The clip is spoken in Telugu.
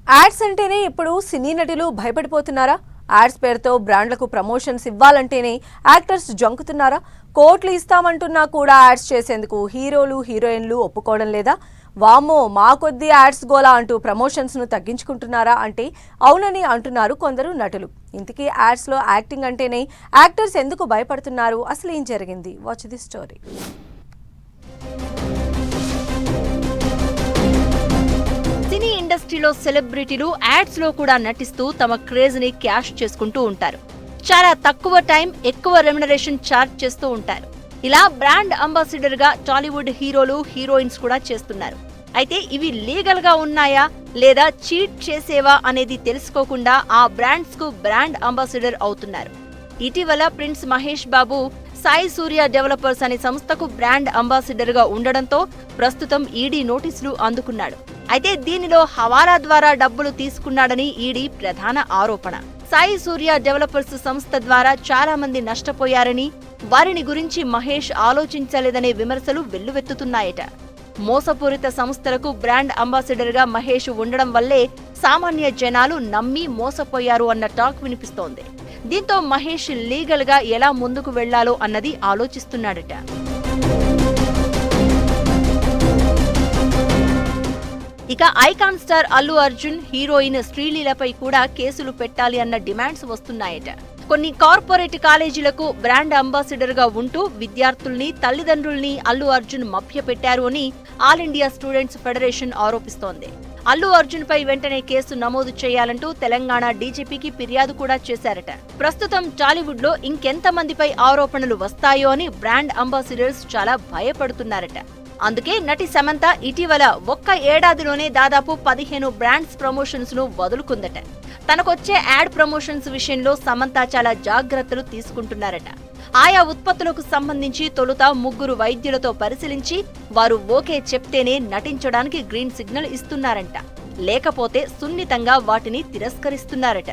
యాడ్స్ అంటేనే ఇప్పుడు సినీ నటులు భయపడిపోతున్నారా? యాడ్స్ పేరుతో బ్రాండ్లకు ప్రమోషన్స్ ఇవ్వాలంటేనే యాక్టర్స్ జంకుతున్నారా? కోట్లు ఇస్తామంటున్నా కూడా యాడ్స్ చేసేందుకు హీరోలు హీరోయిన్లు ఒప్పుకోవడం లేదా? వామ్మో మా కొద్ది యాడ్స్ గోలా అంటూ ప్రమోషన్స్ ను తగ్గించుకుంటున్నారా అంటే అవునని అంటున్నారు కొందరు నటులు. ఇంతకీ యాడ్స్ లో యాక్టింగ్ అంటేనే యాక్టర్స్ ఎందుకు భయపడుతున్నారు? అసలు ఏం జరిగింది? Watch the story. సినీ ఇండస్ట్రీలో సెలబ్రిటీలు యాడ్స్ లో కూడా నటిస్తూ తమ క్రేజ్ ని క్యాష్ చేసుకుంటూ ఉంటారు. చాలా తక్కువ టైం ఎక్కువ రెమ్యునరేషన్ చార్జ్ చేస్తూ ఉంటారు. ఇలా బ్రాండ్ అంబాసిడర్ గా టాలీవుడ్ హీరోలు హీరోయిన్స్ కూడా చేస్తున్నారు. అయితే ఇవి లీగల్ గా ఉన్నాయా లేదా చీట్ చేసేవా అనేది తెలుసుకోకుండా ఆ బ్రాండ్స్ కు బ్రాండ్ అంబాసిడర్ అవుతున్నారు. ఇటీవల ప్రిన్స్ మహేష్ బాబు సాయి సూర్య డెవలపర్స్ అనే సంస్థకు బ్రాండ్ అంబాసిడర్ గా ఉండడంతో ప్రస్తుతం ఈడీ నోటీసులు అందుకున్నాడు. అయితే దీనిలో హవాలా ద్వారా డబ్బులు తీసుకున్నాడని ఈడీ ప్రధాన ఆరోపణ. సాయి సూర్య డెవలపర్స్ సంస్థ ద్వారా చాలా మంది నష్టపోయారని, వారిని గురించి మహేష్ ఆలోచించలేదనే విమర్శలు వెల్లువెత్తుతున్నాయట. మోసపూరిత సంస్థలకు బ్రాండ్ అంబాసిడర్ గా మహేష్ ఉండడం వల్లే సామాన్య జనాలు నమ్మి మోసపోయారు అన్న టాక్ వినిపిస్తోంది. దీంతో మహేష్ లీగల్ గా ఎలా ముందుకు వెళ్లాలో అన్నది ఆలోచిస్తున్నాడట. ఇక icon star Allu Arjun, heroine శ్రీలీలపై కూడా కేసులు పెట్టాలి అన్న డిమాండ్స్ వస్తున్నాయట. కొన్ని కార్పొరేట్ కాలేజీలకు బ్రాండ్ అంబాసిడర్ గా ఉంటూ విద్యార్థుల్ని, తల్లిదండ్రుల్ని అల్లు అర్జున్ మభ్యపెట్టారు అని ఆల్ ఇండియా స్టూడెంట్స్ ఫెడరేషన్ ఆరోపిస్తోంది. అల్లు అర్జున్ పై వెంటనే కేసు నమోదు చేయాలంటూ తెలంగాణ డీజీపీకి ఫిర్యాదు కూడా చేశారట. ప్రస్తుతం టాలీవుడ్ లో ఇంకెంతమందిపై ఆరోపణలు వస్తాయో అని బ్రాండ్ అంబాసిడర్స్ చాలా భయపడుతున్నారట. అందుకే నటి సమంత ఇటీవల ఒక్క ఏడాదిలోనే దాదాపు 15 బ్రాండ్స్ ప్రమోషన్స్ ను వదులుకుందట. తనకొచ్చే యాడ్ ప్రమోషన్స్ విషయంలో సమంత చాలా జాగ్రత్తలు తీసుకుంటున్నారట. ఆయా ఉత్పత్తులకు సంబంధించి తొలుత 3 వైద్యులతో పరిశీలించి వారు ఓకే చెప్తేనే నటించడానికి గ్రీన్ సిగ్నల్ ఇస్తున్నారంట. లేకపోతే సున్నితంగా వాటిని తిరస్కరిస్తున్నారట.